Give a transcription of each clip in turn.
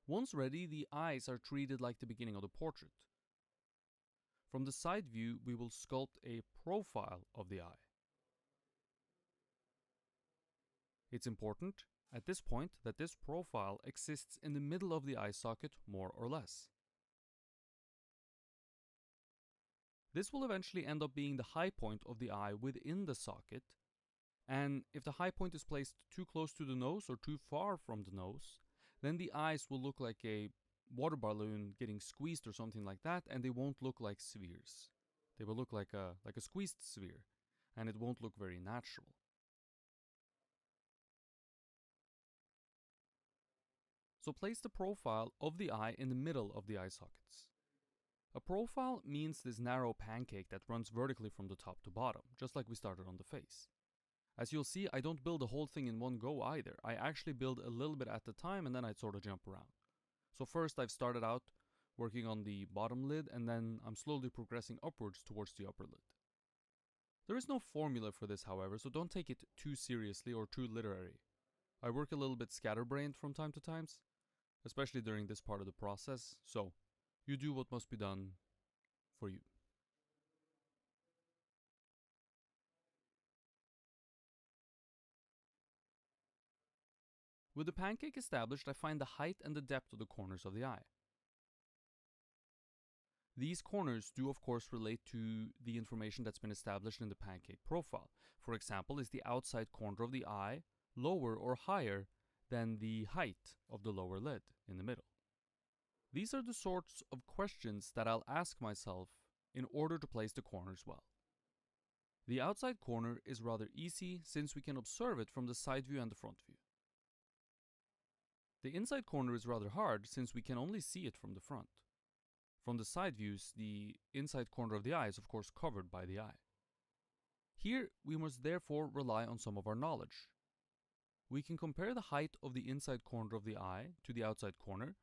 Once ready, the eyes are treated like the beginning of the portrait. From the side view, we will sculpt a profile of the eye. It's important at this point that this profile exists in the middle of the eye socket more or less. This will eventually end up being the high point of the eye within the socket, and if the high point is placed too close to the nose or too far from the nose, then the eyes will look like a water balloon getting squeezed or something like that, and they won't look like spheres. They will look like a squeezed sphere, and it won't look very natural. So place the profile of the eye in the middle of the eye sockets. A profile means this narrow pancake that runs vertically from the top to bottom, just like we started on the face. As you'll see, I don't build the whole thing in one go either. I actually build a little bit at a time and then I sort of jump around. So first I've started out working on the bottom lid and then I'm slowly progressing upwards towards the upper lid. There is no formula for this, however, so don't take it too seriously or too literary. I work a little bit scatterbrained from time to time, especially during this part of the process, so you do what must be done for you. With the pancake established, I find the height and the depth of the corners of the eye. These corners do of course relate to the information that's been established in the pancake profile. For example, is the outside corner of the eye lower or higher than the height of the lower lid in the middle? These are the sorts of questions that I'll ask myself in order to place the corners well. The outside corner is rather easy since we can observe it from the side view and the front view. The inside corner is rather hard since we can only see it from the front. From the side views, the inside corner of the eye is of course covered by the eye. Here we must therefore rely on some of our knowledge. We can compare the height of the inside corner of the eye to the outside corner.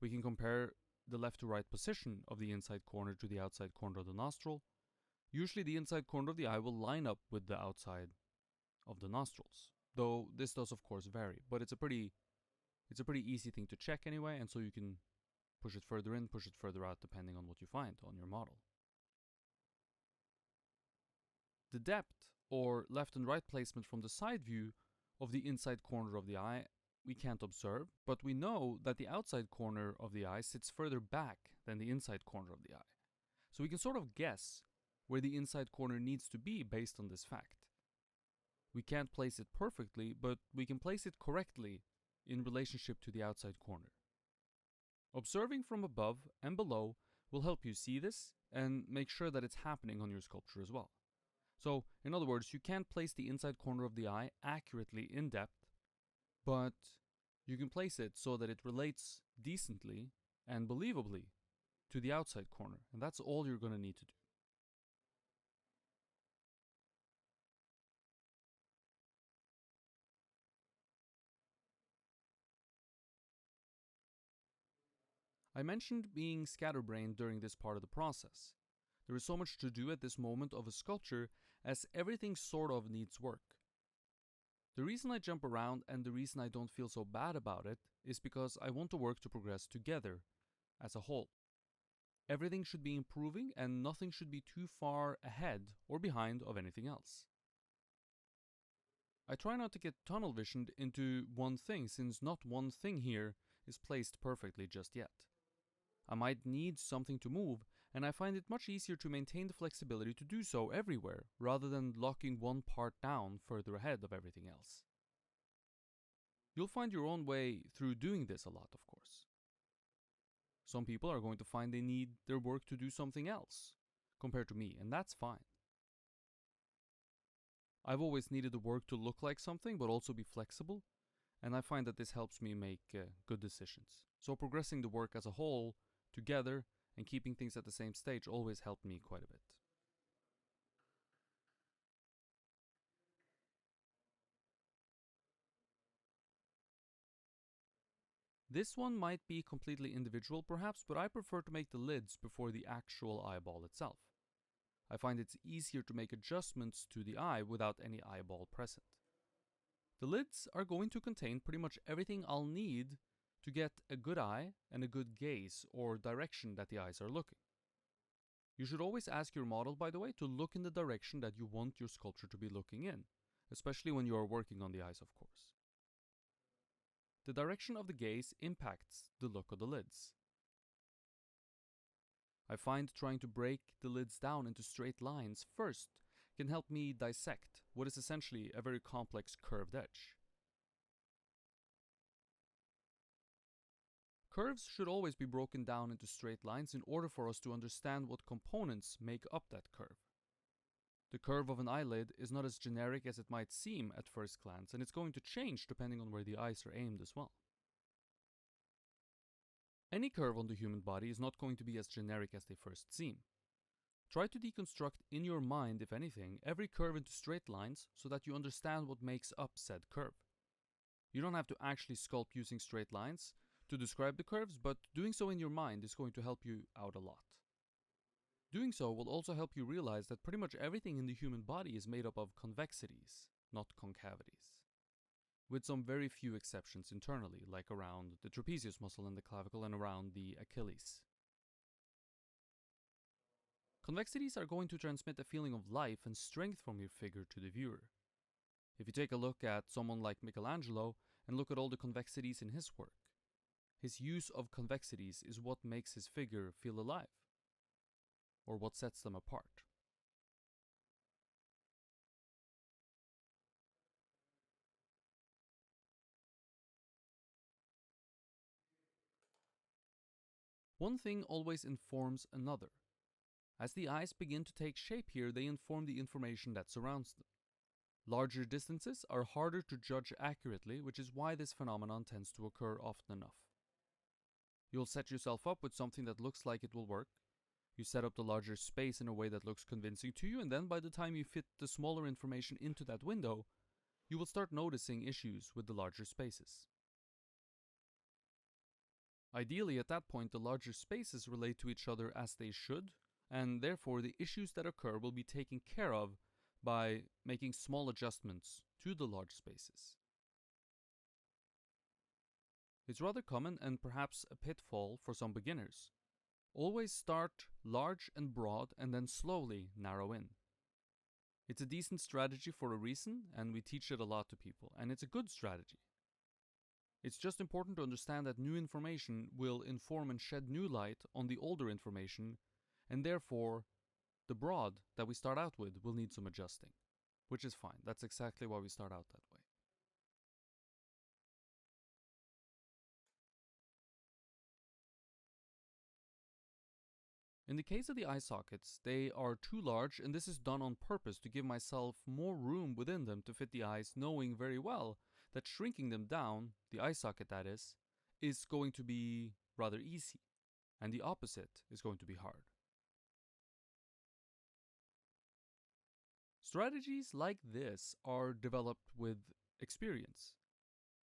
We can compare the left to right position of the inside corner to the outside corner of the nostril. Usually the inside corner of the eye will line up with the outside of the nostrils, though this does of course vary, but it's a pretty easy thing to check anyway, and so you can push it further in, push it further out depending on what you find on your model. The depth or left and right placement from the side view of the inside corner of the eye we can't observe, but we know that the outside corner of the eye sits further back than the inside corner of the eye. So we can sort of guess where the inside corner needs to be based on this fact. We can't place it perfectly, but we can place it correctly in relationship to the outside corner. Observing from above and below will help you see this and make sure that it's happening on your sculpture as well. So, in other words, you can't place the inside corner of the eye accurately in depth, but you can place it so that it relates decently and believably to the outside corner, and that's all you're going to need to do. I mentioned being scatterbrained during this part of the process. There is so much to do at this moment of a sculpture as everything sort of needs work. The reason I jump around and the reason I don't feel so bad about it is because I want the work to progress together as a whole. Everything should be improving and nothing should be too far ahead or behind of anything else. I try not to get tunnel visioned into one thing since not one thing here is placed perfectly just yet. I might need something to move, and I find it much easier to maintain the flexibility to do so everywhere, rather than locking one part down further ahead of everything else. You'll find your own way through doing this a lot, of course. Some people are going to find they need their work to do something else, compared to me, and that's fine. I've always needed the work to look like something, but also be flexible, and I find that this helps me make good decisions. So progressing the work as a whole together and keeping things at the same stage always helped me quite a bit. This one might be completely individual perhaps, but I prefer to make the lids before the actual eyeball itself. I find it's easier to make adjustments to the eye without any eyeball present. The lids are going to contain pretty much everything I'll need to get a good eye and a good gaze or direction that the eyes are looking. You should always ask your model, by the way, to look in the direction that you want your sculpture to be looking in, especially when you are working on the eyes, of course. The direction of the gaze impacts the look of the lids. I find trying to break the lids down into straight lines first can help me dissect what is essentially a very complex curved edge. Curves should always be broken down into straight lines in order for us to understand what components make up that curve. The curve of an eyelid is not as generic as it might seem at first glance, and it's going to change depending on where the eyes are aimed as well. Any curve on the human body is not going to be as generic as they first seem. Try to deconstruct in your mind, if anything, every curve into straight lines so that you understand what makes up said curve. You don't have to actually sculpt using straight lines to describe the curves, but doing so in your mind is going to help you out a lot. Doing so will also help you realize that pretty much everything in the human body is made up of convexities, not concavities, with some very few exceptions internally, like around the trapezius muscle and the clavicle and around the Achilles. Convexities are going to transmit a feeling of life and strength from your figure to the viewer. If you take a look at someone like Michelangelo and look at all the convexities in his work, his use of convexities is what makes his figure feel alive, or what sets them apart. One thing always informs another. As the eyes begin to take shape here, they inform the information that surrounds them. Larger distances are harder to judge accurately, which is why this phenomenon tends to occur often enough. You'll set yourself up with something that looks like it will work. You set up the larger space in a way that looks convincing to you, and then by the time you fit the smaller information into that window, you will start noticing issues with the larger spaces. Ideally, at that point, the larger spaces relate to each other as they should, and therefore the issues that occur will be taken care of by making small adjustments to the large spaces. It's rather common and perhaps a pitfall for some beginners. Always start large and broad and then slowly narrow in. It's a decent strategy for a reason, and we teach it a lot to people, and it's a good strategy. It's just important to understand that new information will inform and shed new light on the older information, and therefore the broad that we start out with will need some adjusting, which is fine. That's exactly why we start out that way. In the case of the eye sockets, they are too large, and this is done on purpose to give myself more room within them to fit the eyes, knowing very well that shrinking them down, the eye socket that is going to be rather easy, and the opposite is going to be hard. Strategies like this are developed with experience.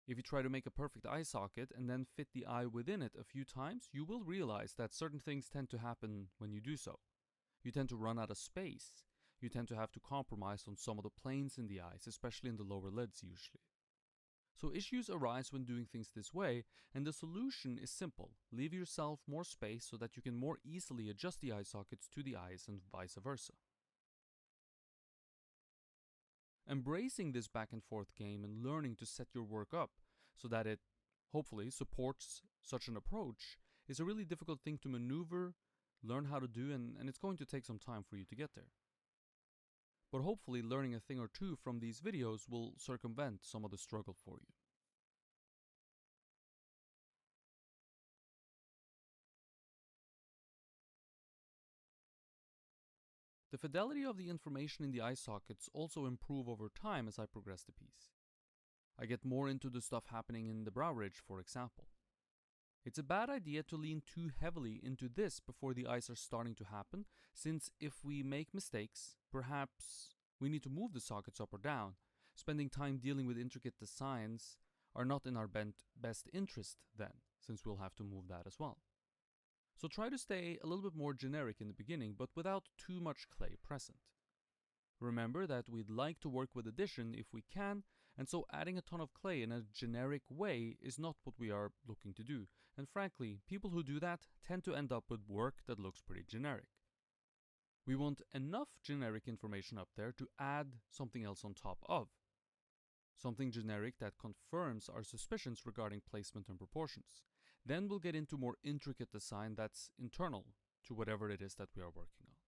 If you try to make a perfect eye socket and then fit the eye within it a few times, you will realize that certain things tend to happen when you do so. You tend to run out of space. You tend to have to compromise on some of the planes in the eyes, especially in the lower lids usually. So issues arise when doing things this way, and the solution is simple. Leave yourself more space so that you can more easily adjust the eye sockets to the eyes and vice versa. Embracing this back and forth game and learning to set your work up so that it hopefully supports such an approach is a really difficult thing to maneuver, learn how to do, and it's going to take some time for you to get there. But hopefully learning a thing or two from these videos will circumvent some of the struggle for you. The fidelity of the information in the eye sockets also improve over time as I progress the piece. I get more into the stuff happening in the brow ridge, for example. It's a bad idea to lean too heavily into this before the eyes are starting to happen, since if we make mistakes, perhaps we need to move the sockets up or down. Spending time dealing with intricate designs are not in our best interest then, since we'll have to move that as well. So try to stay a little bit more generic in the beginning, but without too much clay present. Remember that we'd like to work with addition if we can, And so adding a ton of clay in a generic way is not what we are looking to do. And frankly, people who do that tend to end up with work that looks pretty generic. We want enough generic information up there to add something else on top of. Something generic that confirms our suspicions regarding placement and proportions. Then we'll get into more intricate design that's internal to whatever it is that we are working on.